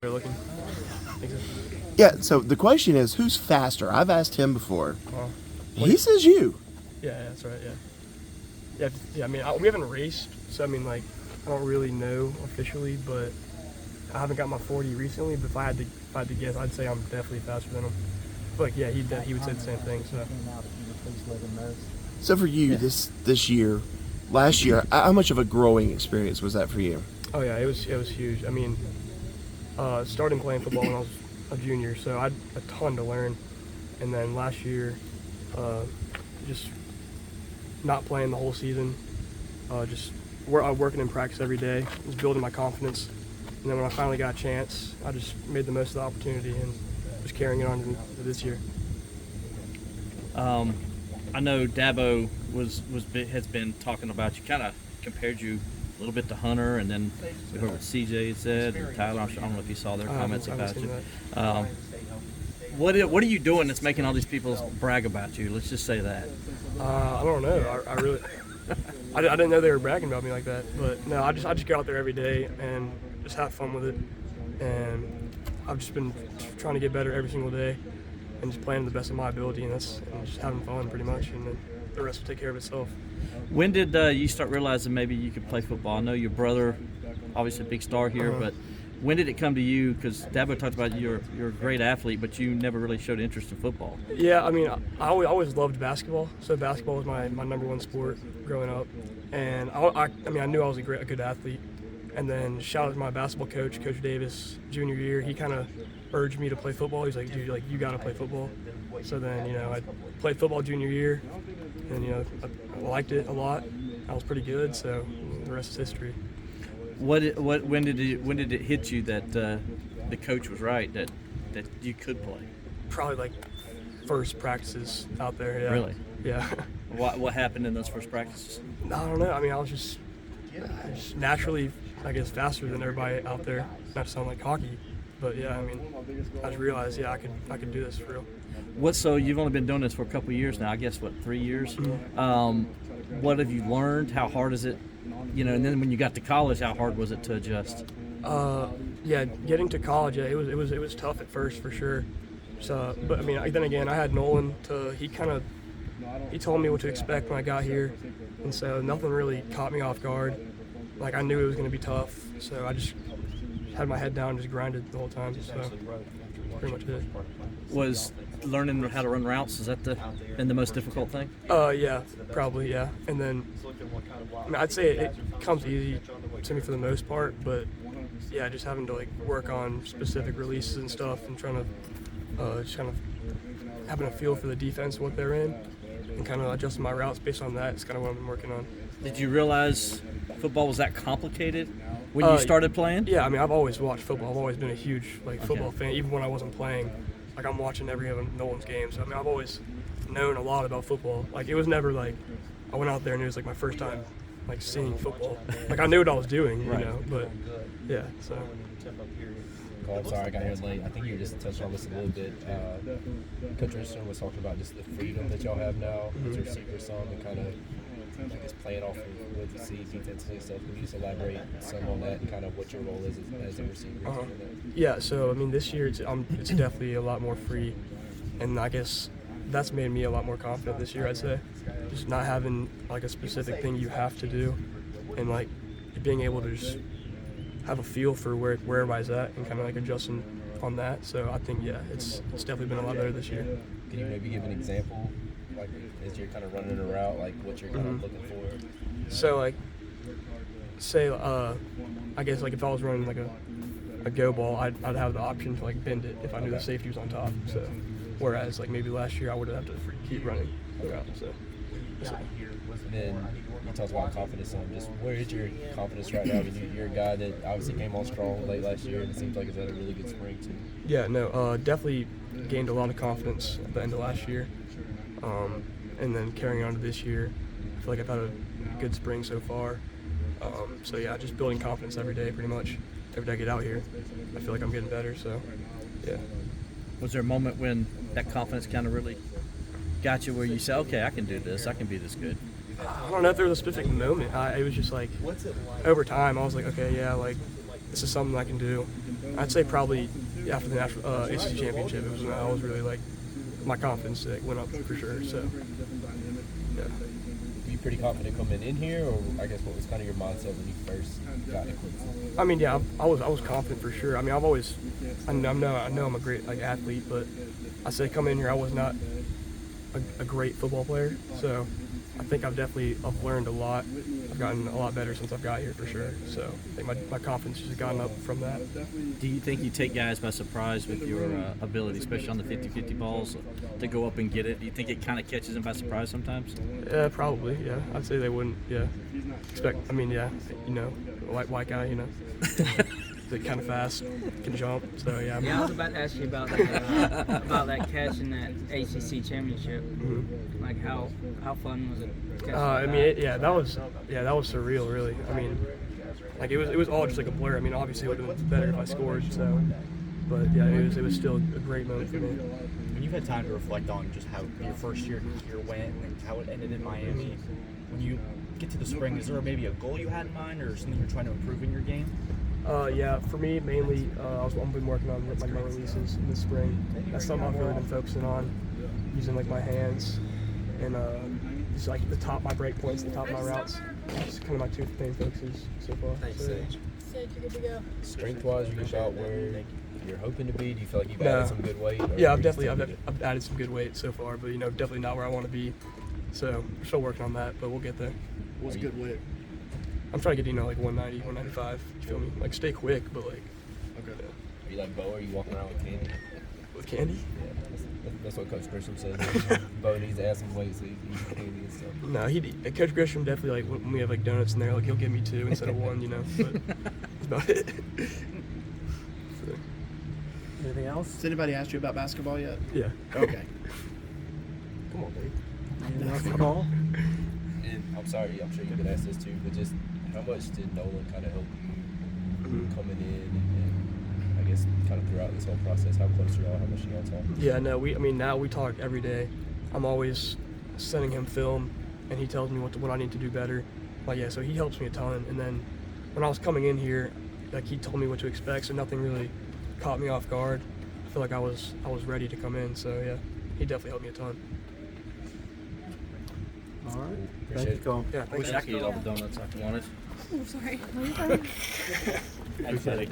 They're looking. Yeah, so the question is, who's faster? I've asked him before. Oh, He says you. yeah, that's right. Yeah. I mean, we haven't raced, so I mean, like, I don't really know officially, but I haven't got my 40 recently. But if I had to guess, I'd say I'm definitely faster than him. But like, yeah, he would say the same thing. So for you, this year, last year, how much of a growing experience was that for you? Oh yeah, it was huge. I mean, starting playing football when I was a junior, so I had a ton to learn. And then last year, just not playing the whole season, working in practice every day, just building my confidence. And then when I finally got a chance, I just made the most of the opportunity and was carrying it on to this year. I know Dabo has been talking about you, kind of compared you a little bit to Hunter, and then we heard what CJ said, and Tyler. I don't know if you saw their comments about you. What are you doing that's making all these people brag about you? Let's just say that. I don't know. I really, I didn't know they were bragging about me like that. But no, I just go out there every day and just have fun with it. And I've just been trying to get better every single day and just playing to the best of my ability, and just having fun pretty much, and then the rest will take care of itself. When did you start realizing maybe you could play football? I know your brother, obviously a big star here, but when did it come to you? Because Dabo talked about you're a great athlete, but you never really showed interest in football. Yeah, I mean, I always loved basketball, so basketball was my number one sport growing up, and I knew I was a good athlete. And then shout out to my basketball coach, Coach Davis, junior year. He kind of urged me to play football. He's like, dude, like, you got to play football. So then, I played football junior year, and I liked it a lot. I was pretty good, so the rest is history. When did it hit you that the coach was right, that you could play? Probably like first practices out there. Yeah. Really? Yeah. What happened in those first practices? I don't know. I mean, I was just naturally, I guess, faster than everybody out there. Not to sound like hockey, but yeah, I mean, I just realized, I could do this for real. So you've only been doing this for a couple of years now, I guess, 3 years? Mm-hmm. What have you learned? How hard is it? And then when you got to college, how hard was it to adjust? Yeah, getting to college, it was tough at first for sure. So, but I mean, then again, I had Nolan he told me what to expect when I got here, and so nothing really caught me off guard. Like, I knew it was going to be tough, so I just had my head down and just grinded the whole time. So pretty much it. Was learning how to run routes, is that been the most difficult thing? Yeah, probably, yeah. And then, I mean, I'd say it comes easy to me for the most part, but yeah, just having to work on specific releases and stuff, and trying to just kind of having a feel for the defense, what they're in, and kind of adjusting my routes based on that is kind of what I've been working on. Did you realize football was that complicated when you started playing? Yeah, I mean, I've always watched football. I've always been a huge football fan, even when I wasn't playing. I'm watching every of Nolan's games. I mean, I've always known a lot about football. It was never I went out there and it was my first time seeing football. I knew what I was doing, but yeah, so. Oh, I'm sorry, I got here late. I think you just touched on this a little bit. Coach Richardson was talking about just the freedom that y'all have now as your receiver some, and kind of, I guess, playing off of what you see defensively and stuff. Can you just elaborate some on that and kind of what your role is as a receiver? Yeah, so I mean, this year it's definitely a lot more free, and I guess that's made me a lot more confident this year, I'd say. Just not having a specific thing you have to do, and being able to just have a feel for where everybody's at and kind of adjusting on that. So I think, yeah, it's definitely been a lot better this year. Can you maybe give an example, as you're kind of running a route, what you're kind of looking for? So say I guess if I was running a go ball, I'd have the option to bend it if I knew the safety was on top. So whereas maybe last year I would have to keep running the route. So. Then you talked about confidence. Just where is your confidence right now? I mean, you're a guy that obviously came on strong late last year, and it seems like it's had a really good spring too. Yeah, no, definitely gained a lot of confidence at the end of last year, and then carrying on to this year. I feel like I've had a good spring so far. So yeah, just building confidence every day, pretty much. Every day I get out here, I feel like I'm getting better. So yeah. Was there a moment when that confidence kind of really got you where you said, okay, I can do this, I can be this good? I don't know if there was a specific moment. It was just over time, I was like, okay, yeah, this is something I can do. I'd say probably after the national ACC championship, it was when I was really like my confidence went up for sure. So yeah. Were you pretty confident coming in here, or I guess what was kind of your mindset when you first got to Clemson? I mean, yeah, I was confident for sure. I mean, I know I'm a great like athlete, but I say coming in here, I was not a great football player. So I think I've learned a lot. I've gotten a lot better since I've got here for sure. So I think my confidence has gone up from that. Do you think you take guys by surprise with your ability, especially on the 50-50 balls, to go up and get it? Do you think it kind of catches them by surprise sometimes? Yeah, probably. Yeah, I'd say they wouldn't. Yeah, yeah, white guy. They're kind of fast, can jump. So yeah. Yeah, I was about to ask you about that catch in that ACC championship. Mm-hmm. Like how fun was it? I mean, that was surreal, really. I mean, like it was all just like a blur. I mean, obviously it would have been better if I scored. So, but yeah, it was still a great moment for me. When you've had time to reflect on just how your first year here went and how it ended in Miami, when you get to the spring, is there maybe a goal you had in mind or something you're trying to improve in your game? Yeah, for me, mainly, I've been working on like my releases in the spring. That's something I've really been focusing on, using like my hands and just like my break points, the top of my routes. It's kind of my two main focuses so far. So, yeah. Sid, you're good to go. Strength-wise, are you about where you're hoping to be? Do you feel like you've added some good weight? Yeah, I've added some good weight so far, but definitely not where I want to be. So we're still working on that, but we'll get there. What's good weight? I'm trying to get like 190, 195. You feel me? Like stay quick, but like. Okay. Are you like Bo? Or are you walking around with candy? With candy? Yeah, that's what Coach Grisham says. Bo needs to add some weight so he can eat candy and stuff. No, Coach Grisham definitely like when we have like donuts in there, like he'll give me 2 instead of 1, But that's about it. So, Anything else? Has anybody asked you about basketball yet? yeah. Okay. Come on, babe. Anything else to call? And I'm sorry, I'm sure you could ask this too, but just how much did Nolan kind of help you coming in and I guess kind of throughout this whole process? How close are y'all? How much do y'all talk? Yeah, no, now we talk every day. I'm always sending him film, and he tells me what I need to do better. Like, yeah, so he helps me a ton. And then when I was coming in here, like he told me what to expect, so nothing really caught me off guard. I feel like I was ready to come in, so yeah, he definitely helped me a ton. All right. Appreciate Thank you, it. Cole. Yeah, I wish I could eat all the donuts I wanted. Oh, sorry. Thanks, buddy.